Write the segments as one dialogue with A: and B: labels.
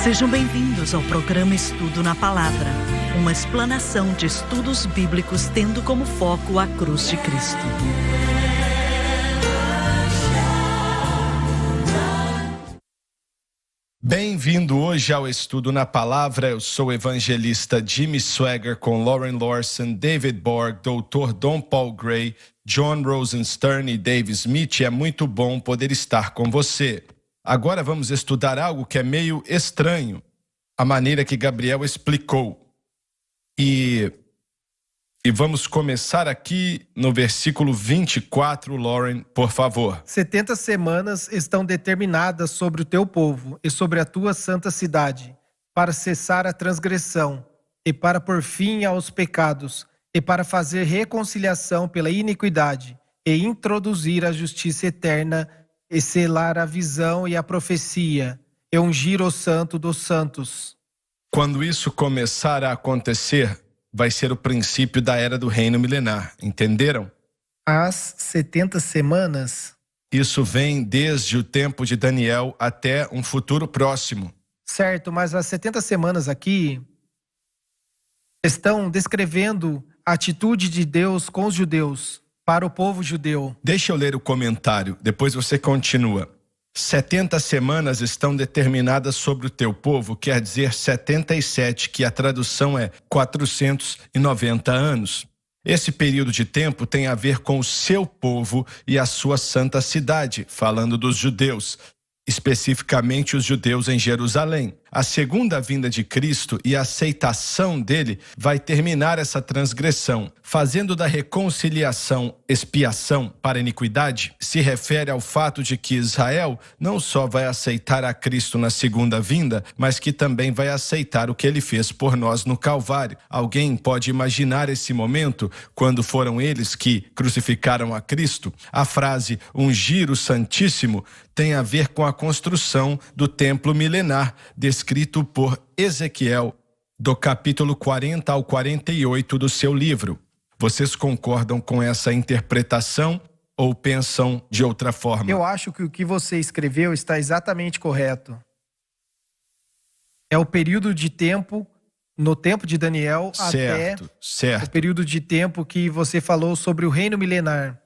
A: Sejam bem-vindos ao programa Estudo na Palavra, uma explanação de estudos bíblicos tendo como foco a cruz de Cristo.
B: Bem-vindo hoje ao Estudo na Palavra. Eu sou o evangelista Jimmy Swaggart com Lauren Lawson, David Borg, Dr. Don Paul Gray, John Rosenstern e Dave Smith. É muito bom poder estar com você. Agora vamos estudar algo que é meio estranho, a maneira que Gabriel explicou. E vamos começar aqui no versículo 24, Lauren, por favor.
C: 70 semanas estão determinadas sobre o teu povo e sobre a tua santa cidade, para cessar a transgressão, e para pôr fim aos pecados, e para fazer reconciliação pela iniquidade, e introduzir a justiça eterna, e selar a visão e a profecia, e ungir o santo dos santos.
B: Quando isso começar a acontecer, vai ser o princípio da era do reino milenar, entenderam?
C: As 70 semanas?
B: Isso vem desde o tempo de Daniel até um futuro próximo.
C: Certo, mas as 70 semanas aqui estão descrevendo a atitude de Deus com os judeus, para o povo judeu.
B: Deixa eu ler o comentário, depois você continua. 70 semanas estão determinadas sobre o teu povo, quer dizer 77, que a tradução é 490 anos. Esse período de tempo tem a ver com o seu povo e a sua santa cidade, falando dos judeus, especificamente os judeus em Jerusalém. A segunda vinda de Cristo e a aceitação dele vai terminar essa transgressão. Fazendo da reconciliação expiação para a iniquidade, se refere ao fato de que Israel não só vai aceitar a Cristo na segunda vinda, mas que também vai aceitar o que ele fez por nós no Calvário. Alguém pode imaginar esse momento, quando foram eles que crucificaram a Cristo? A frase ungir o Santíssimo tem a ver com a construção do templo milenar, escrito por Ezequiel, do capítulo 40 ao 48 do seu livro. Vocês concordam com essa interpretação ou pensam de outra forma?
C: Eu acho que o que você escreveu está exatamente correto. É o período de tempo, no tempo de Daniel,
B: certo.
C: O período de tempo que você falou sobre o reino milenar,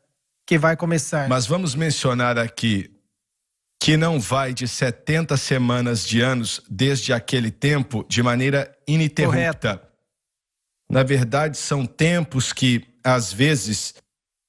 C: que vai começar.
B: Mas vamos mencionar aqui que não vai de 70 semanas de anos desde aquele tempo de maneira ininterrupta.
C: Correto.
B: Na verdade, são tempos que, às vezes,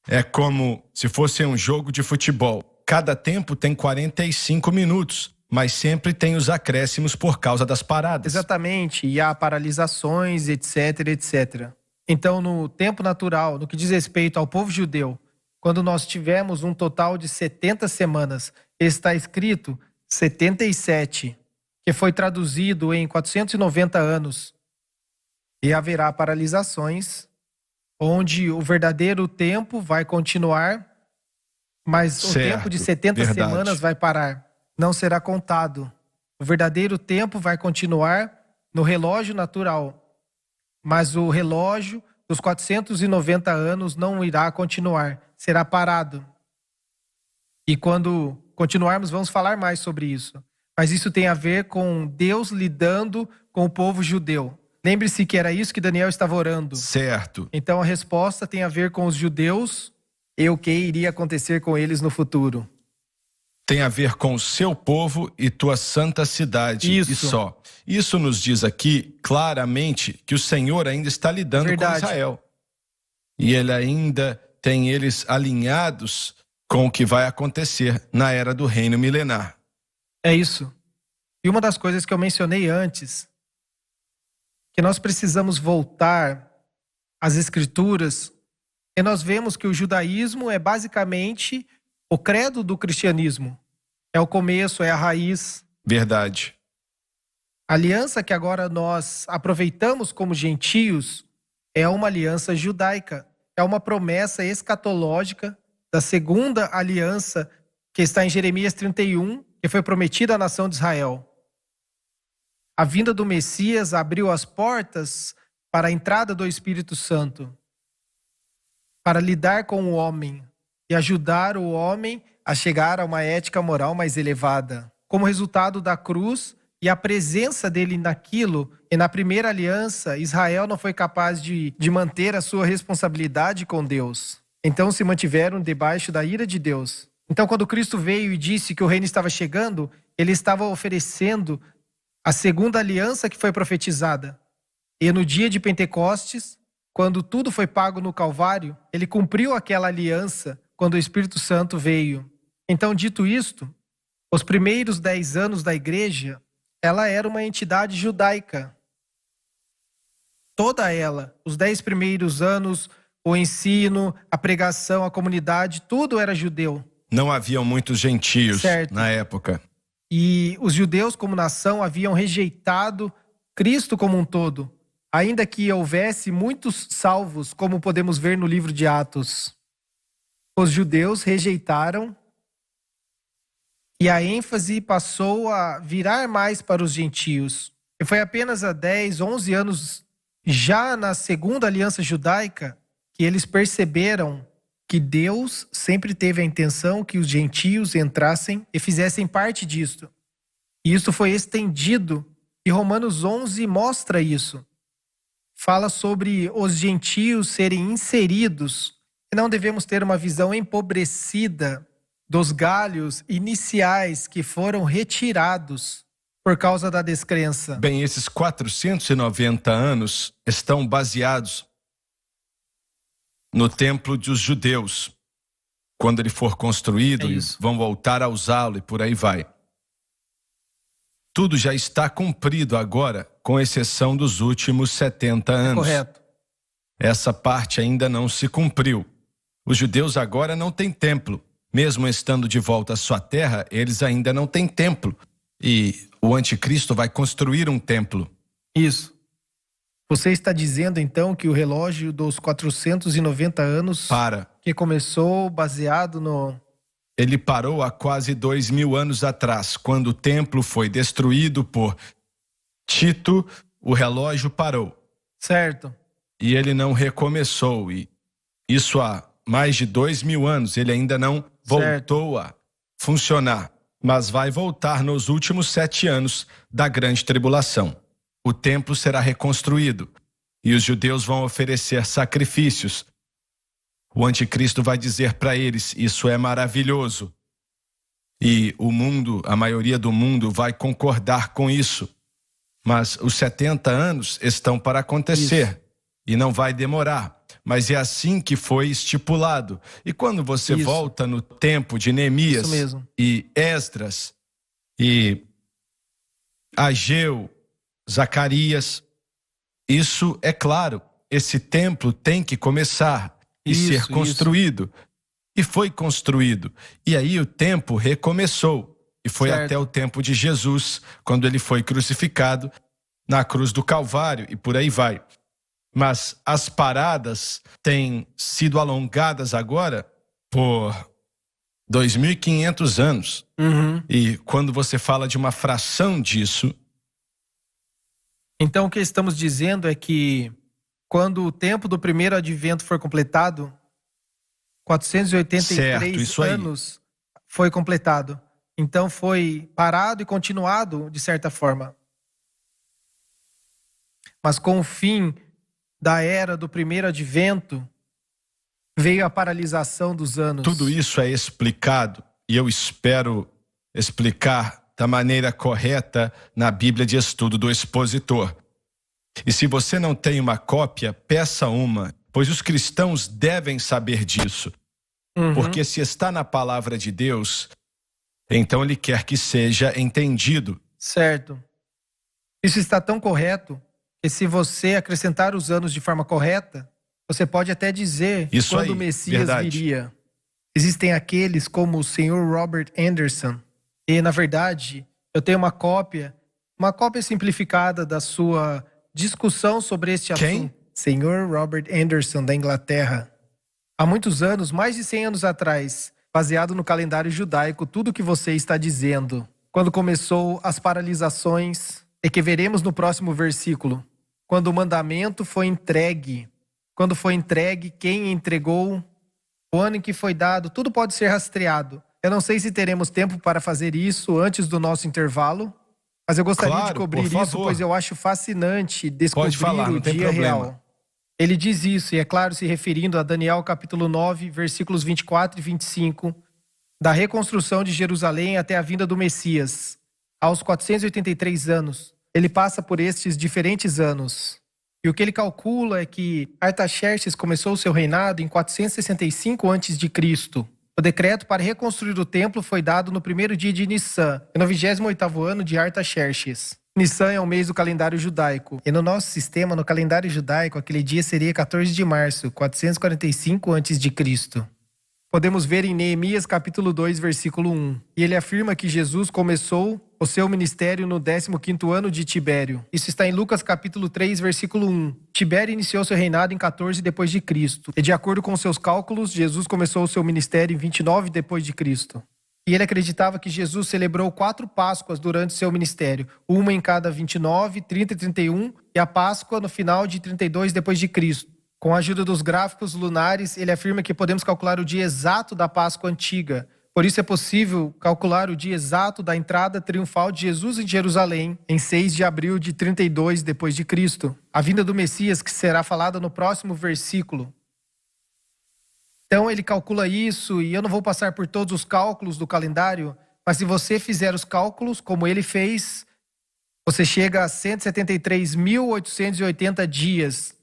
B: é como se fosse um jogo de futebol. Cada tempo tem 45 minutos, mas sempre tem os acréscimos por causa das paradas.
C: Exatamente, e há paralisações, etc, etc. Então, no tempo natural, no que diz respeito ao povo judeu, quando nós tivemos um total de 70 semanas, está escrito 77, que foi traduzido em 490 anos. E haverá paralisações, onde o verdadeiro tempo vai continuar, mas o tempo de 70 semanas vai parar. Não será contado. O verdadeiro tempo vai continuar no relógio natural, mas o relógio dos 490 anos não irá continuar, será parado. E quando continuarmos, vamos falar mais sobre isso. Mas isso tem a ver com Deus lidando com o povo judeu. Lembre-se que era isso que Daniel estava orando.
B: Certo.
C: Então a resposta tem a ver com os judeus e o que iria acontecer com eles no futuro.
B: Tem a ver com o seu povo e tua santa cidade.
C: Isso.
B: E só. Isso nos diz aqui claramente que o Senhor ainda está lidando com Israel. E ele ainda tem eles alinhados com o que vai acontecer na era do reino milenar.
C: É isso. E uma das coisas que eu mencionei antes, que nós precisamos voltar às Escrituras, e nós vemos que o judaísmo é basicamente o credo do cristianismo. É o começo, é a raiz.
B: Verdade.
C: A aliança que agora nós aproveitamos como gentios é uma aliança judaica. É uma promessa escatológica da segunda aliança que está em Jeremias 31, que foi prometida à nação de Israel. A vinda do Messias abriu as portas para a entrada do Espírito Santo, para lidar com o homem e ajudar o homem a chegar a uma ética moral mais elevada. Como resultado da cruz e a presença dele naquilo, e na primeira aliança, Israel não foi capaz de manter a sua responsabilidade com Deus. Então se mantiveram debaixo da ira de Deus. Então quando Cristo veio e disse que o reino estava chegando, ele estava oferecendo a segunda aliança que foi profetizada. E no dia de Pentecostes, quando tudo foi pago no Calvário, ele cumpriu aquela aliança quando o Espírito Santo veio. Então, dito isto, os primeiros 10 anos da igreja, ela era uma entidade judaica. Toda ela, os 10 primeiros anos, o ensino, a pregação, a comunidade, tudo era judeu.
B: Não haviam muitos gentios na época.
C: E os judeus como nação haviam rejeitado Cristo como um todo, ainda que houvesse muitos salvos, como podemos ver no livro de Atos. Os judeus rejeitaram e a ênfase passou a virar mais para os gentios. E foi apenas há 10, 11 anos, já na segunda aliança judaica, que eles perceberam que Deus sempre teve a intenção que os gentios entrassem e fizessem parte disto. E isso foi estendido, e Romanos 11 mostra isso. Fala sobre os gentios serem inseridos, e não devemos ter uma visão empobrecida dos galhos iniciais que foram retirados por causa da descrença.
B: Bem, esses 490 anos estão baseados no templo dos judeus. Quando ele for construído, vão voltar a usá-lo e por aí vai. Tudo já está cumprido agora, com exceção dos últimos 70 anos.
C: Correto.
B: Essa parte ainda não se cumpriu. Os judeus agora não têm templo. Mesmo estando de volta à sua terra, eles ainda não têm templo. E o anticristo vai construir um templo.
C: Isso. Você está dizendo então que o relógio dos 490 anos que começou baseado no...
B: Ele parou há quase 2000 anos atrás. Quando o templo foi destruído por Tito, o relógio parou.
C: Certo.
B: E ele não recomeçou. E isso há mais de 2000 anos. Ele ainda não voltou a funcionar. Mas vai voltar nos últimos 7 anos da grande tribulação. O templo será reconstruído e os judeus vão oferecer sacrifícios. O anticristo vai dizer para eles, isso é maravilhoso. E o mundo, a maioria do mundo vai concordar com isso. Mas os 70 anos estão para acontecer e não vai demorar. Mas é assim que foi estipulado. E quando você volta no tempo de Neemias e Esdras e Ageu, Zacarias, isso é claro, esse templo tem que começar e ser construído. E foi construído. E aí o tempo recomeçou. E foi até o tempo de Jesus, quando ele foi crucificado na cruz do Calvário e por aí vai. Mas as paradas têm sido alongadas agora por 2.500 anos. E quando você fala de uma fração disso...
C: Então o que estamos dizendo é que quando o tempo do primeiro advento for completado, 483 anos foi completado. Então foi parado e continuado de certa forma. Mas com o fim da era do primeiro advento, veio a paralisação dos anos.
B: Tudo isso é explicado, e eu espero explicar da maneira correta na Bíblia de Estudo do Expositor. E se você não tem uma cópia, peça uma, pois os cristãos devem saber disso. Porque se está na palavra de Deus, então ele quer que seja entendido.
C: Certo. Isso está tão correto que se você acrescentar os anos de forma correta, você pode até dizer quando o Messias viria. Existem aqueles como o Sr. Robert Anderson. E, na verdade, eu tenho uma cópia simplificada da sua discussão sobre este assunto. Sr. Robert Anderson, da Inglaterra. Há muitos anos, mais de 100 anos atrás, baseado no calendário judaico, tudo o que você está dizendo. Quando começou as paralisações, e que veremos no próximo versículo. Quando o mandamento foi entregue. Quando foi entregue, quem entregou, o ano em que foi dado, tudo pode ser rastreado. Eu não sei se teremos tempo para fazer isso antes do nosso intervalo, Mas eu gostaria de
B: Claro,
C: cobrir
B: por
C: isso,
B: favor.
C: pois eu acho fascinante descobrir
B: Pode falar,
C: o
B: não tem
C: dia
B: problema.
C: real. Ele diz isso, e é claro, se referindo a Daniel capítulo 9, versículos 24 e 25, da reconstrução de Jerusalém até a vinda do Messias, aos 483 anos. Ele passa por estes diferentes anos. E o que ele calcula é que Artaxerxes começou o seu reinado em 465 a.C. O decreto para reconstruir o templo foi dado no primeiro dia de Nissan, no 28º ano de Artaxerxes. Nissan é um mês do calendário judaico. E no nosso sistema, no calendário judaico, aquele dia seria 14 de março, 445 a.C. Podemos ver em Neemias capítulo 2, versículo 1. E ele afirma que Jesus começou o seu ministério no 15º ano de Tibério. Isso está em Lucas capítulo 3, versículo 1. Tibério iniciou seu reinado em 14 depois de Cristo. E de acordo com seus cálculos, Jesus começou o seu ministério em 29 depois de Cristo. E ele acreditava que Jesus celebrou 4 Páscoas durante seu ministério, uma em cada 29, 30 e 31, e a Páscoa no final de 32 depois de Cristo. Com a ajuda dos gráficos lunares, ele afirma que podemos calcular o dia exato da Páscoa antiga. Por isso é possível calcular o dia exato da entrada triunfal de Jesus em Jerusalém, em 6 de abril de 32 depois de Cristo. A vinda do Messias, que será falada no próximo versículo. Então ele calcula isso, e eu não vou passar por todos os cálculos do calendário, mas se você fizer os cálculos como ele fez, você chega a 173.880 dias.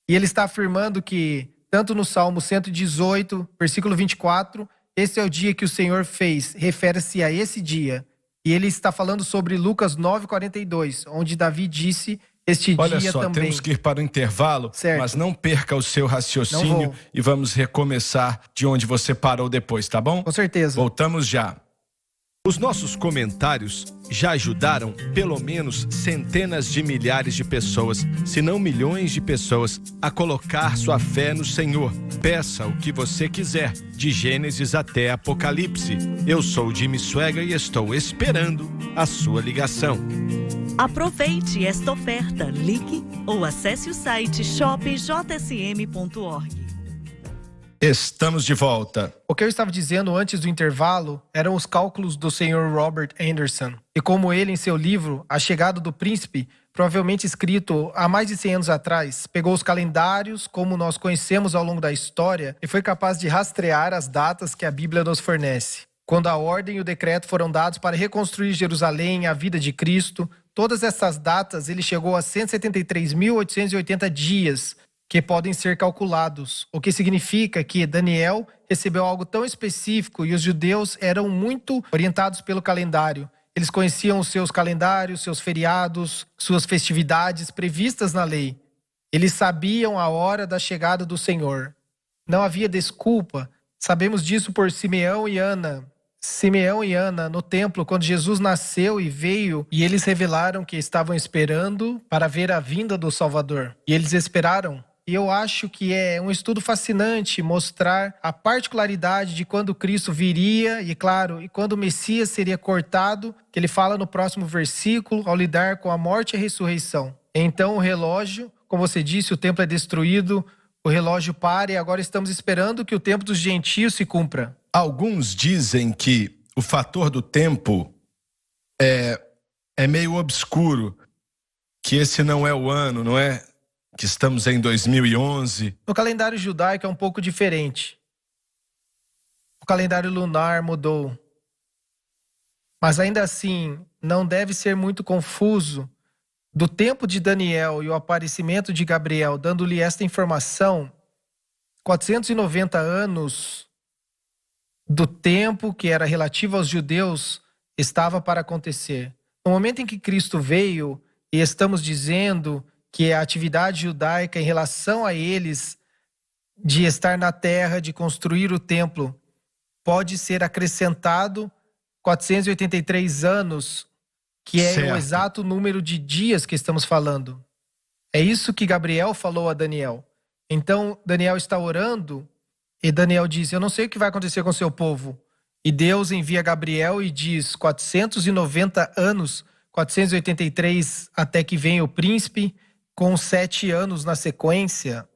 C: E ele está afirmando que, tanto no Salmo 118, versículo 24, esse é o dia que o Senhor fez, refere-se a esse dia. E ele está falando sobre Lucas 9:42, onde Davi disse, este
B: Olha
C: dia
B: só,
C: também.
B: temos que ir para o intervalo,
C: Certo.
B: mas não perca o seu
C: Não
B: raciocínio
C: vou.
B: e vamos recomeçar de onde você parou depois, tá bom?
C: Com certeza.
B: Voltamos já. Os nossos comentários já ajudaram pelo menos centenas de milhares de pessoas, se não milhões de pessoas, a colocar sua fé no Senhor. Peça o que você quiser, de Gênesis até Apocalipse. Eu sou Jimmy Swaggart e estou esperando a sua ligação.
A: Aproveite esta oferta, ligue ou acesse o site shopjsm.org.
B: Estamos de volta.
C: O que eu estava dizendo antes do intervalo eram os cálculos do Sr. Robert Anderson. E como ele, em seu livro, A Chegada do Príncipe, provavelmente escrito há mais de 100 anos atrás, pegou os calendários, como nós conhecemos ao longo da história, e foi capaz de rastrear as datas que a Bíblia nos fornece. Quando a ordem e o decreto foram dados para reconstruir Jerusalém, a vida de Cristo, todas essas datas ele chegou a 173.880 dias, que podem ser calculados, o que significa que Daniel recebeu algo tão específico e os judeus eram muito orientados pelo calendário. Eles conheciam os seus calendários, seus feriados, suas festividades previstas na lei. Eles sabiam a hora da chegada do Senhor. Não havia desculpa. Sabemos disso por Simeão e Ana. Simeão e Ana no templo, quando Jesus nasceu e veio, e eles revelaram que estavam esperando para ver a vinda do Salvador. E eles esperaram. E eu acho que é um estudo fascinante mostrar a particularidade de quando Cristo viria e, claro, e quando o Messias seria cortado, que ele fala no próximo versículo, ao lidar com a morte e a ressurreição. Então o relógio, como você disse, o templo é destruído, o relógio para e agora estamos esperando que o tempo dos gentios se cumpra.
B: Alguns dizem que o fator do tempo é meio obscuro, que esse não é o ano, não é? Que estamos em 2011.
C: No calendário judaico é um pouco diferente. O calendário lunar mudou. Mas ainda assim, não deve ser muito confuso. Do tempo de Daniel e o aparecimento de Gabriel, dando-lhe esta informação, 490 anos do tempo que era relativo aos judeus estava para acontecer. No momento em que Cristo veio, e estamos dizendo que a atividade judaica em relação a eles de estar na terra, de construir o templo, pode ser acrescentado 483 anos, que é
B: Certo.
C: o exato número de dias que estamos falando. É isso que Gabriel falou a Daniel. Então, Daniel está orando e Daniel diz, eu não sei o que vai acontecer com seu povo. E Deus envia Gabriel e diz, 490 anos, 483 até que venha o príncipe, com 7 anos na sequência.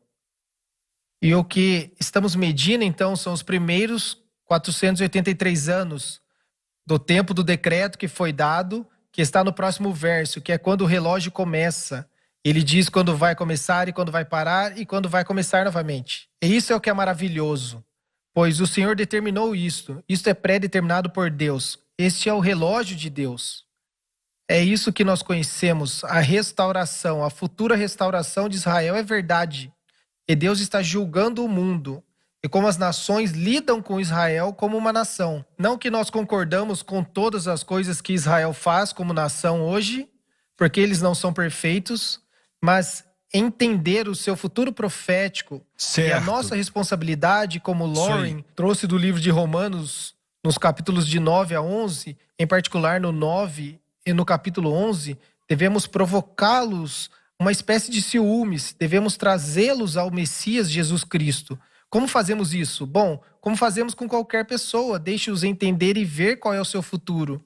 C: E o que estamos medindo, então, são os primeiros 483 anos do tempo do decreto que foi dado, que está no próximo verso, que é quando o relógio começa. Ele diz quando vai começar e quando vai parar e quando vai começar novamente. E isso é o que é maravilhoso, pois o Senhor determinou isto. Isto é pré-determinado por Deus. Este é o relógio de Deus. É isso que nós conhecemos, a restauração, a futura restauração de Israel é verdade. E Deus está julgando o mundo. E como as nações lidam com Israel como uma nação. Não que nós concordamos com todas as coisas que Israel faz como nação hoje, porque eles não são perfeitos, mas entender o seu futuro profético.
B: Certo.
C: E a nossa responsabilidade, como Lauren trouxe do livro de Romanos, nos capítulos de 9 a 11, em particular no 9 e no capítulo 11, devemos provocá-los uma espécie de ciúmes, devemos trazê-los ao Messias Jesus Cristo. Como fazemos isso? Bom, como fazemos com qualquer pessoa, deixe-os entender e ver qual é o seu futuro.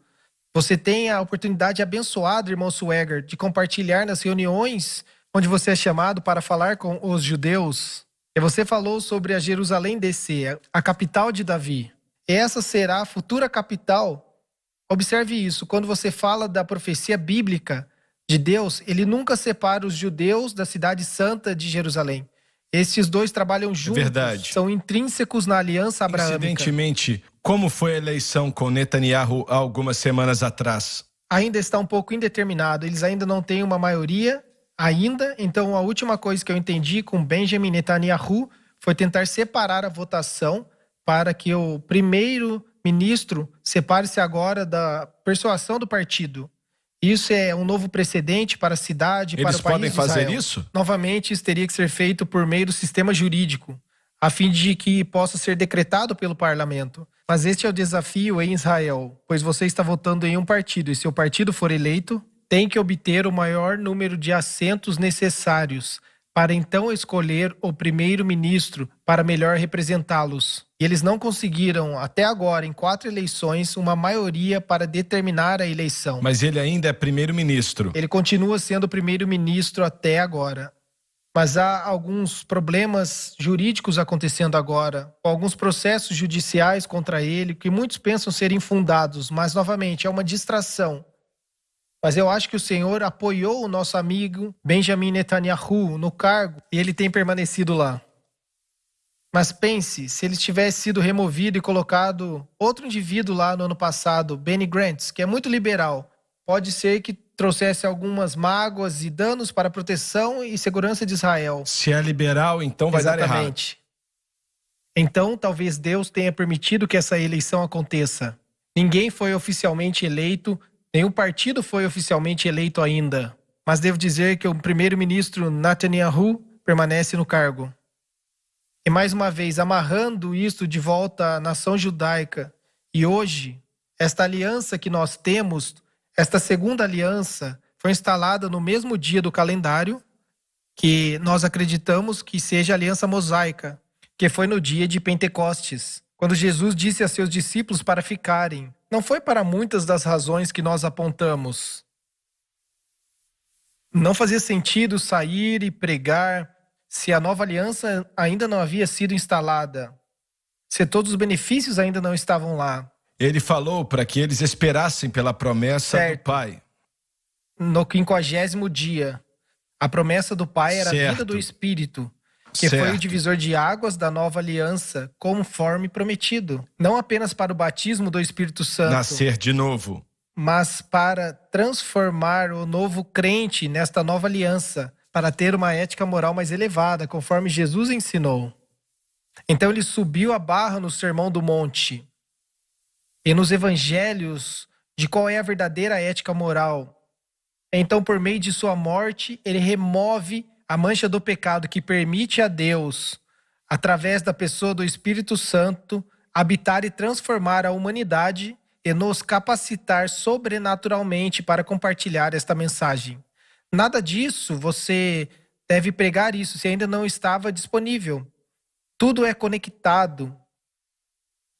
C: Você tem a oportunidade abençoada, irmão Swagger, de compartilhar nas reuniões onde você é chamado para falar com os judeus. E você falou sobre a Jerusalém DC, a capital de Davi. E essa será a futura capital. Observe isso, quando você fala da profecia bíblica de Deus, ele nunca separa os judeus da cidade santa de Jerusalém. Esses dois trabalham juntos,
B: verdade.
C: São intrínsecos na aliança abraâmica.
B: Incidentemente, como foi a eleição com Netanyahu há algumas semanas atrás?
C: Ainda está um pouco indeterminado, eles ainda não têm uma maioria, então a última coisa que eu entendi com Benjamin Netanyahu foi tentar separar a votação para que o primeiro-ministro separe-se agora da persuasão do partido. Isso é um novo precedente para a cidade, para o país de Israel.
B: Eles podem fazer isso?
C: Novamente, isso teria que ser feito por meio do sistema jurídico, a fim de que possa ser decretado pelo parlamento. Mas este é o desafio em Israel, pois você está votando em um partido, e se o partido for eleito, tem que obter o maior número de assentos necessários para então escolher o primeiro-ministro para melhor representá-los. E eles não conseguiram, até agora, em 4 eleições, uma maioria para determinar a eleição.
B: Mas ele ainda é primeiro-ministro.
C: Ele continua sendo primeiro-ministro até agora. Mas há alguns problemas jurídicos acontecendo agora, alguns processos judiciais contra ele, que muitos pensam ser infundados, mas, novamente, é uma distração. Mas eu acho que o Senhor apoiou o nosso amigo Benjamin Netanyahu no cargo e ele tem permanecido lá. Mas pense, se ele tivesse sido removido e colocado outro indivíduo lá no ano passado, Benny Gantz, que é muito liberal, pode ser que trouxesse algumas mágoas e danos para a proteção e segurança de Israel.
B: Se é liberal, então vai dar errado.
C: Exatamente. Então, talvez Deus tenha permitido que essa eleição aconteça. Ninguém foi oficialmente eleito, nenhum partido foi oficialmente eleito ainda. Mas devo dizer que o primeiro-ministro Netanyahu permanece no cargo. E mais uma vez, amarrando isto de volta à nação judaica. E hoje, esta aliança que nós temos, esta segunda aliança, foi instalada no mesmo dia do calendário, que nós acreditamos que seja a aliança mosaica, que foi no dia de Pentecostes, quando Jesus disse a seus discípulos para ficarem. Não foi para muitas das razões que nós apontamos. Não fazia sentido sair e pregar se a nova aliança ainda não havia sido instalada, se todos os benefícios ainda não estavam lá.
B: Ele falou para que eles esperassem pela promessa do Pai.
C: No 50º dia, a promessa do Pai era a vida do Espírito, que foi o divisor de águas da nova aliança, conforme prometido. Não apenas para o batismo do Espírito Santo.
B: Nascer de novo.
C: Mas para transformar o novo crente nesta nova aliança, para ter uma ética moral mais elevada, conforme Jesus ensinou. Então ele subiu a barra no Sermão do Monte. E nos evangelhos, de qual é a verdadeira ética moral. Então, por meio de sua morte, ele remove a mancha do pecado que permite a Deus, através da pessoa do Espírito Santo, habitar e transformar a humanidade e nos capacitar sobrenaturalmente para compartilhar esta mensagem. Nada disso, você deve pregar isso se ainda não estava disponível. Tudo é conectado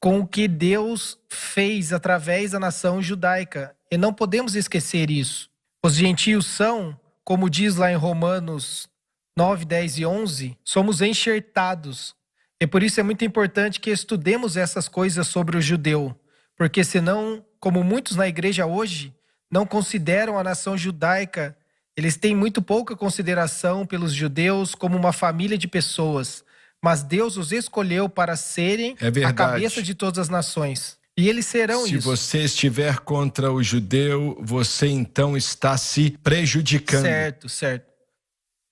C: com o que Deus fez através da nação judaica. E não podemos esquecer isso. Os gentios são, como diz lá em Romanos 9, 10 e 11, somos enxertados. E por isso é muito importante que estudemos essas coisas sobre o judeu. Porque senão, como muitos na igreja hoje, não consideram a nação judaica, eles têm muito pouca consideração pelos judeus como uma família de pessoas. Mas Deus os escolheu para serem a cabeça de todas as nações. E eles serão isso.
B: Se você estiver contra o judeu, você então está se prejudicando.
C: Certo.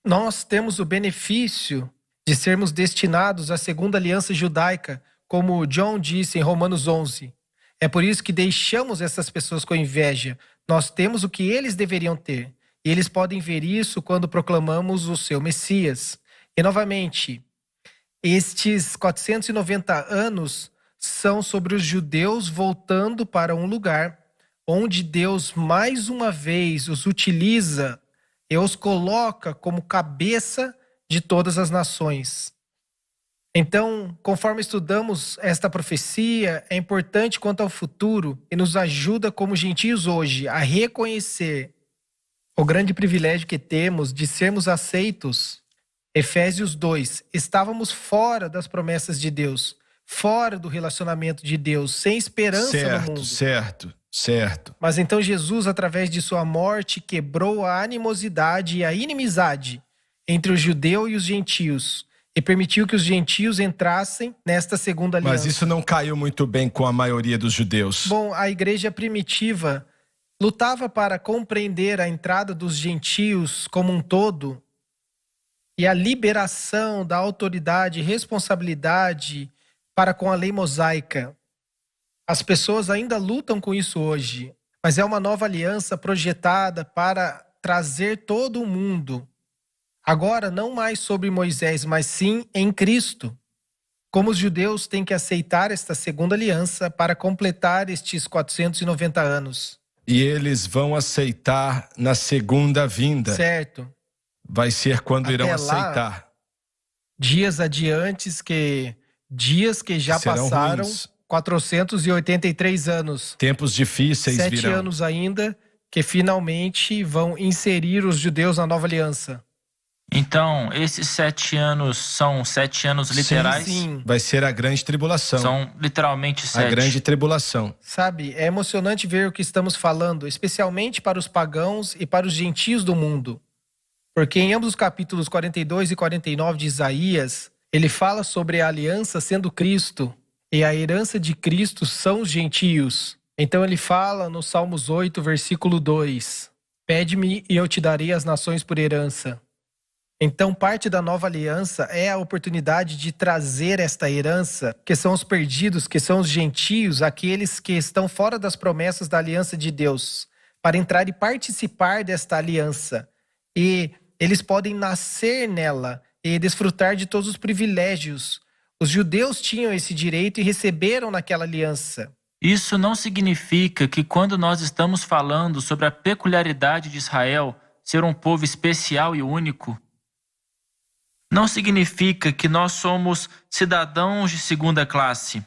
C: Nós temos o benefício de sermos destinados à segunda aliança judaica, como John disse em Romanos 11. É por isso que deixamos essas pessoas com inveja. Nós temos o que eles deveriam ter. E eles podem ver isso quando proclamamos o seu Messias. E novamente, estes 490 anos são sobre os judeus voltando para um lugar onde Deus mais uma vez os utiliza e os coloca como cabeça de todas as nações. Então, conforme estudamos esta profecia, é importante quanto ao futuro e nos ajuda como gentios hoje a reconhecer o grande privilégio que temos de sermos aceitos. Efésios 2, estávamos fora das promessas de Deus, fora do relacionamento de Deus, sem esperança no mundo.
B: Certo.
C: Mas então Jesus, através de sua morte, quebrou a animosidade e a inimizade entre o judeu e os gentios e permitiu que os gentios entrassem nesta segunda aliança.
B: Mas isso não caiu muito bem com a maioria dos judeus.
C: Bom, a igreja primitiva lutava para compreender a entrada dos gentios como um todo e a liberação da autoridade e responsabilidade para com a lei mosaica. As pessoas ainda lutam com isso hoje, mas é uma nova aliança projetada para trazer todo o mundo. Agora, não mais sobre Moisés, mas sim em Cristo. Como os judeus têm que aceitar esta segunda aliança para completar estes 490 anos.
B: E eles vão aceitar na segunda vinda.
C: Certo.
B: Vai ser quando
C: Até
B: irão
C: lá,
B: aceitar.
C: Dias que já
B: serão
C: passaram,
B: ruins.
C: 483 anos.
B: Tempos difíceis
C: 7
B: virão.
C: anos ainda que finalmente vão inserir os judeus na nova aliança.
D: Então, esses 7 anos são 7 anos literais?
C: Sim.
B: Vai ser a grande tribulação.
D: São literalmente 7.
B: A grande tribulação.
C: Sabe, é emocionante ver o que estamos falando, especialmente para os pagãos e para os gentios do mundo. Porque em ambos os capítulos 42 e 49 de Isaías, ele fala sobre a aliança sendo Cristo, e a herança de Cristo são os gentios. Então ele fala no Salmos 8, versículo 2, pede-me e eu te darei as nações por herança. Então parte da nova aliança é a oportunidade de trazer esta herança, que são os perdidos, que são os gentios, aqueles que estão fora das promessas da aliança de Deus, para entrar e participar desta aliança. E eles podem nascer nela e desfrutar de todos os privilégios. Os judeus tinham esse direito e receberam naquela aliança.
D: Isso não significa que quando nós estamos falando sobre a peculiaridade de Israel ser um povo especial e único, não significa que nós somos cidadãos de segunda classe.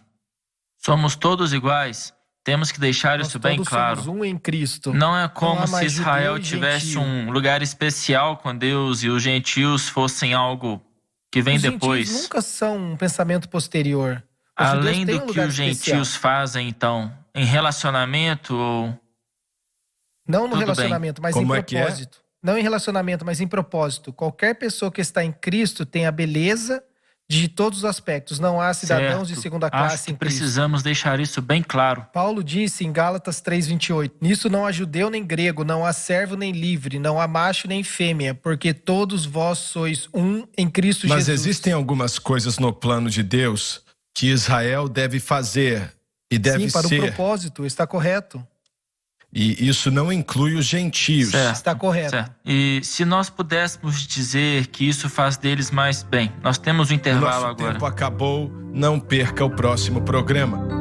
D: Somos todos iguais. Temos que deixar isso bem claro.
C: Nós somos um em Cristo.
D: Não é como se Israel
C: judeu e
D: tivesse
C: gentio.
D: um lugar especial com Deus e os gentios fossem algo que vem depois.
C: Os gentios nunca são um pensamento posterior. Os
D: Além
C: judeus têm
D: do
C: um
D: que
C: lugar
D: os
C: especial.
D: gentios fazem, então, em relacionamento ou...
C: Não no
D: Tudo
C: relacionamento, mas
B: Como
C: em
B: é que é?
C: propósito. Não em relacionamento, mas em propósito. Qualquer pessoa que está em Cristo tem a beleza de todos os aspectos. Não há cidadãos de segunda
D: Acho
C: classe
D: que
C: em Cristo.
D: precisamos deixar isso bem claro.
C: Paulo disse em Gálatas 3:28, nisso não há judeu nem grego, não há servo nem livre, não há macho nem fêmea, porque todos vós sois um em Cristo
B: Mas
C: Jesus.
B: existem algumas coisas no plano de Deus que Israel deve fazer e deve
C: Sim, para
B: ser.
C: o propósito, está correto.
B: E isso não inclui os gentios.
D: Certo.
C: Está correto.
D: Certo. E se nós pudéssemos dizer que isso faz deles mais bem, nós temos um
B: O
D: intervalo
B: nosso
D: agora.
B: tempo acabou. Não perca o próximo programa.